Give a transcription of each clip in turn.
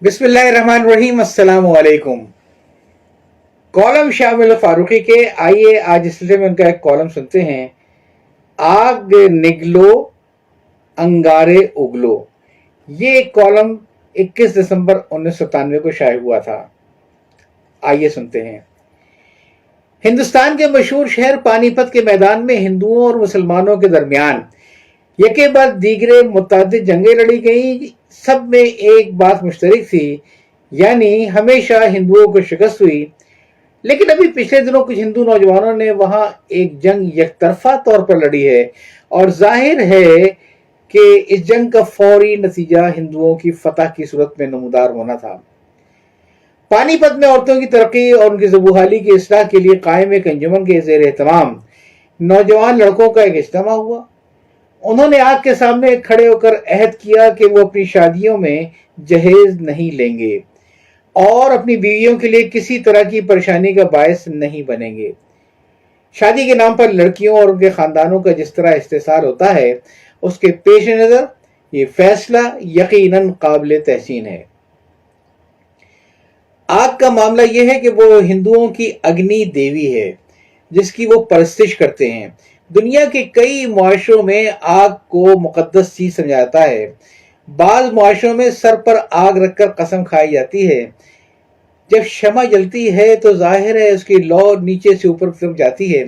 बिस्मिल्लाहिर्रहमानिर्रहीम। अस्सलाम वालेकुम। कॉलम शामिल फारूकी के, आइए आज इस सिलसिले में उनका एक कॉलम सुनते हैं। आग निगलो अंगारे उगलो। ये एक कॉलम 21 दिसंबर 1997 को शाये हुआ था। आइए सुनते हैं। हिंदुस्तान के मशहूर शहर पानीपत के मैदान में हिंदुओं और मुसलमानों के दरमियान यके बाद दीगरे मुतअद्दिद जंगें लड़ी गई। सब में एक बात मुश्तरक थी, यानी हमेशा हिंदुओं को शिकस्त हुई। लेकिन अभी पिछले दिनों कुछ हिंदू नौजवानों ने वहां एक जंग यकतरफा तौर पर लड़ी है और जाहिर है कि इस जंग का फौरी नतीजा हिंदुओं की फतह की सूरत में नमूदार होना था। पानीपत में औरतों की तरक्की और उनकी ज़बूहाली की इस्लाह के लिए कायम एक अंजुमन के ज़ेर एहतमाम नौजवान लड़कों का एक इज्तिमा हुआ। उन्होंने आग के सामने खड़े होकर अहद किया कि वो अपनी शादियों में जहेज नहीं लेंगे और अपनी बीवियों के लिए किसी तरह की परेशानी का बायस नहीं बनेंगे। शादी के नाम पर लड़कियों और उनके खानदानों का जिस तरह इस्तेसार होता है, उसके पेश नजर ये फैसला यकीनन काबिल तहसीन है। आग का मामला यह है कि वो हिंदुओं की अग्नि देवी है जिसकी वो परस्तिश करते हैं। दुनिया के कई मुआशरों में आग को मुकद्दस चीज समझा जाता है। बाज मुआशरों में सर पर आग रखकर कसम खाई जाती है। जब शमा जलती है तो जाहिर है उसकी लौ नीचे से ऊपर तरफ जाती है।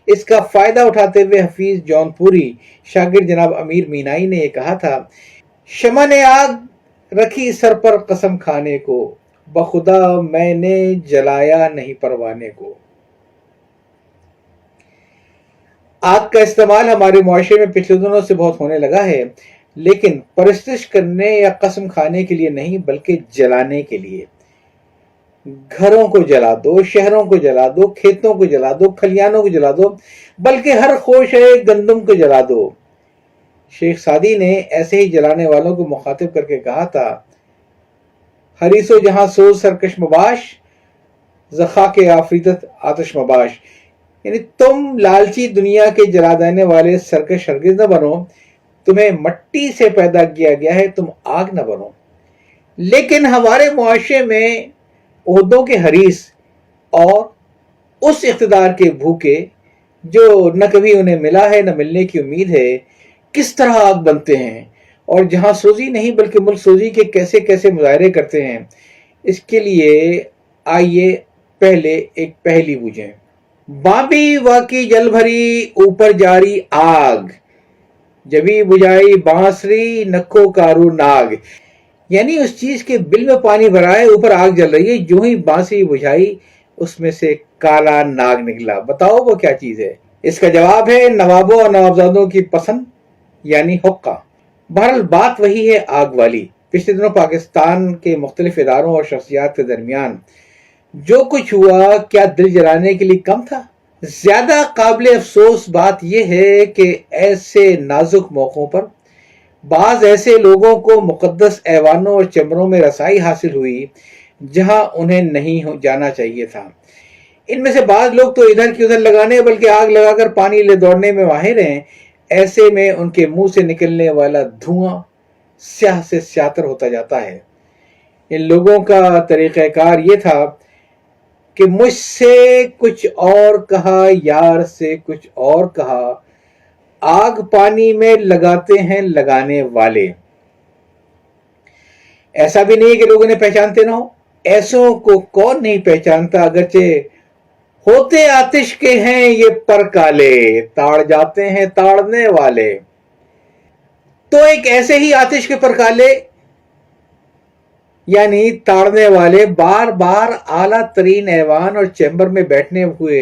इसका फायदा उठाते हुए हफीज जौनपुरी शागिर्द जनाब अमीर मीनाई ने कहा था, शमा ने आग रखी सर पर कसम खाने को, बखुदा मैंने जलाया नहीं परवाने को। आग का इस्तेमाल हमारे मुआशरे में पिछले दिनों से बहुत होने लगा है, लेकिन परस्तिश करने या कसम खाने के लिए नहीं बल्कि जलाने के लिए। घरों को जला दो, शहरों को जला दो, खेतों को जला दो, खलियानों को जला दो, बल्कि हर खोश है गंदम को जला दो। शेख सादी ने ऐसे ही जलाने वालों को मुखातिब करके कहा था, हरीसो जहां सोज सरकश मबाश, जखा के आफरीदत आतिश मबाश। यानी तुम लालची दुनिया के जला देने वाले सरकश हरगिज न बनो। तुम्हें मट्टी से पैदा किया गया है, तुम आग न बनो। लेकिन हमारे मुआशरे में ओहदों के हरीस और उस इख्तिदार के भूखे जो न कभी उन्हें मिला है न मिलने की उम्मीद है, किस तरह आग बनते हैं और जहां सोजी नहीं बल्कि मुल्क सोजी के कैसे कैसे मुजाहरे करते हैं। इसके लिए आइए पहले एक पहेली बूझें। बाबी वाकी जल भरी ऊपर जारी आग, जबी बुझाई बांसरी नक्को कारू नाग। यानी उस चीज के बिल में पानी भरा है, ऊपर आग जल रही है, जो ही बांसुरी बुझाई उसमें से काला नाग निकला। बताओ वो क्या चीज है? इसका जवाब है नवाबों और नवाबजादों की पसंद, यानी हुक्का। बहरहाल बात वही है आग वाली। पिछले दिनों पाकिस्तान के मुख्तलिफ इदारों और शख्सियात के दरमियान जो कुछ हुआ, क्या दिल जलाने के लिए कम था? ज्यादा काबिल अफसोस बात यह है कि ऐसे नाजुक मौकों पर बाज ऐसे लोगों को मुकद्दस ऐवानों और चैम्बरों में रसाई हासिल हुई जहां उन्हें नहीं जाना चाहिए था। इनमें से बाज लोग तो इधर की उधर लगाने बल्कि आग लगाकर पानी ले दौड़ने में माहिर हैं। ऐसे में उनके मुंह से निकलने वाला धुआं स्याह से स्यातर होता जाता है। इन लोगों का तरीक़ाकार ये था कि मुझसे कुछ और कहा, यार से कुछ और कहा, आग पानी में लगाते हैं लगाने वाले। ऐसा भी नहीं कि लोग इन्हें पहचानते ना हो, ऐसों को कौन नहीं पहचानता, अगरचे होते आतिश के हैं ये पर काले, ताड़ जाते हैं ताड़ने वाले। तो एक ऐसे ही आतिश के पर काले यानी ताड़ने वाले बार बार आला तरीन ऐवान और चैम्बर में बैठने हुए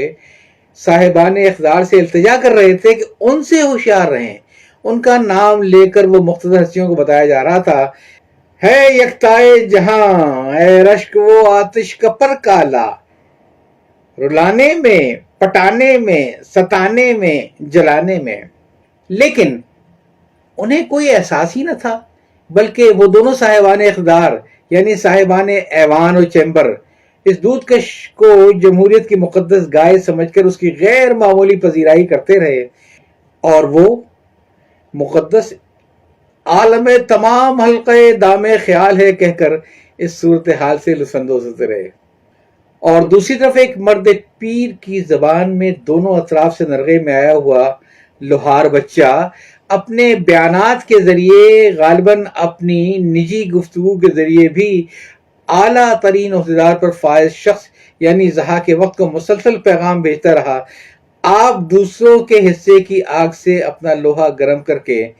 साहिबान इख्तियार से इल्तिजा कर रहे थे कि उनसे होशियार रहें। उनका नाम लेकर वो मुख्तलिफ हस्तियों को बताया जा रहा था, है यकताए जहां है रश्क वो आतिश का पर काला, रुलाने में, पटाने में, सताने में, जलाने में। लेकिन उन्हें कोई एहसास ही न था, बल्कि वो दोनों साहिबान इख्तियार यानी साहिबान ऐवान और चैम्बर इस दूधकश को जमहूरियत की मुकद्दस गाय समझकर उसकी गैर मामूली पजीराई करते रहे और वो मुकद्दस عالم تمام حلقہ دام خیال ہے کہہ کر اس صورتحال سے لطف اندوز ہوتے رہے۔ اور دوسری طرف ایک مرد پیر کی زبان میں دونوں اطراف سے نرغے میں آیا ہوا لوہار بچہ اپنے بیانات کے ذریعے، غالباً اپنی نجی گفتگو کے ذریعے بھی اعلیٰ ترین عہدیدار پر فائز شخص یعنی ضحاک وقت کو مسلسل پیغام بھیجتا رہا، آپ دوسروں کے حصے کی آگ سے اپنا لوہا گرم کر کے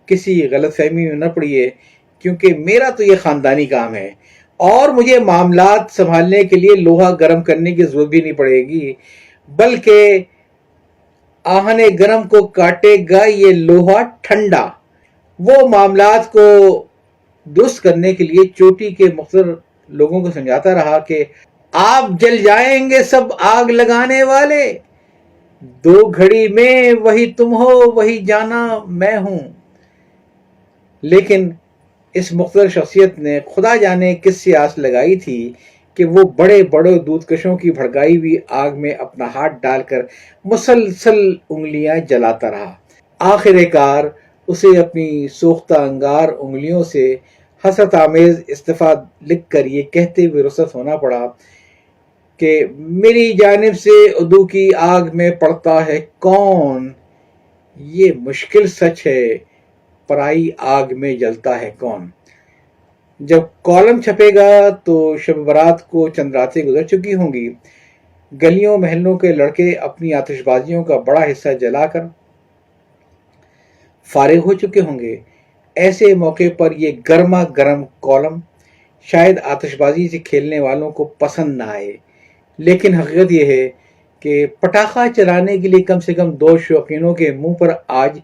کسی غلط فہمی میں نہ پڑیے، کیونکہ میرا تو یہ خاندانی کام ہے اور مجھے معاملات سنبھالنے کے لیے لوہا گرم کرنے کی ضرورت بھی نہیں پڑے گی، بلکہ آہن گرم کو کاٹے گا یہ لوہا ٹھنڈا۔ وہ معاملات کو درست کرنے کے لیے چوٹی کے مقتدر لوگوں کو سمجھاتا رہا کہ آپ جل جائیں گے سب آگ لگانے والے، دو گھڑی میں وہی تم ہو وہی جانا میں ہوں۔ لیکن اس مقتدر شخصیت نے خدا جانے کس سے آس لگائی تھی کہ وہ بڑے بڑے دودھ کشوں کی بھڑکائی ہوئی آگ میں اپنا ہاتھ ڈال کر مسلسل انگلیاں جلاتا رہا۔ آخر کار اسے اپنی سوختہ انگار انگلیوں سے حسرت آمیز استعفیٰ لکھ کر یہ کہتے ہوئے رخصت ہونا پڑا کہ میری جانب سے عدو کی آگ میں پڑتا ہے کون، یہ مشکل سچ ہے، پرائی آگ میں جلتا ہے کون۔ جب کالم چھپے گا تو شب برات کو چند راتیں گزر چکی ہوں گی، گلیوں محلوں کے لڑکے اپنی آتش بازیوں کا بڑا حصہ جلا کر فارغ ہو چکے ہوں گے۔ ایسے موقع پر یہ گرما گرم کالم شاید آتش بازی سے کھیلنے والوں کو پسند نہ آئے، لیکن حقیقت یہ ہے کہ پٹاخہ چلانے کے لیے کم سے کم دو شوقینوں کے منہ پر آج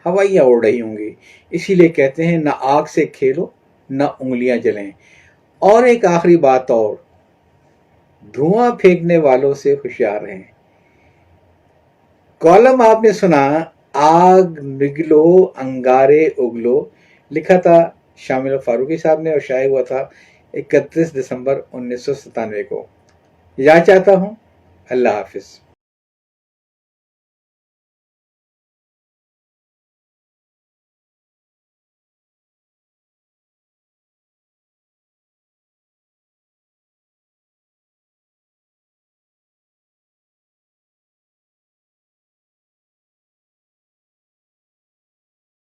ہوائیاں اڑ رہی ہوں گی۔ اسی لیے کہتے ہیں نہ آگ سے کھیلو نہ انگلیاں جلیں۔ اور ایک آخری بات اور، دھواں پھینکنے والوں سے ہوشیار رہیں۔ کالم آپ نے سنا آگ نگلو انگارے اگلو، لکھا تھا شامل فاروقی صاحب نے اور شائع ہوا تھا 31 دسمبر 1997 کو۔ یاد چاہتا ہوں۔ اللہ حافظ۔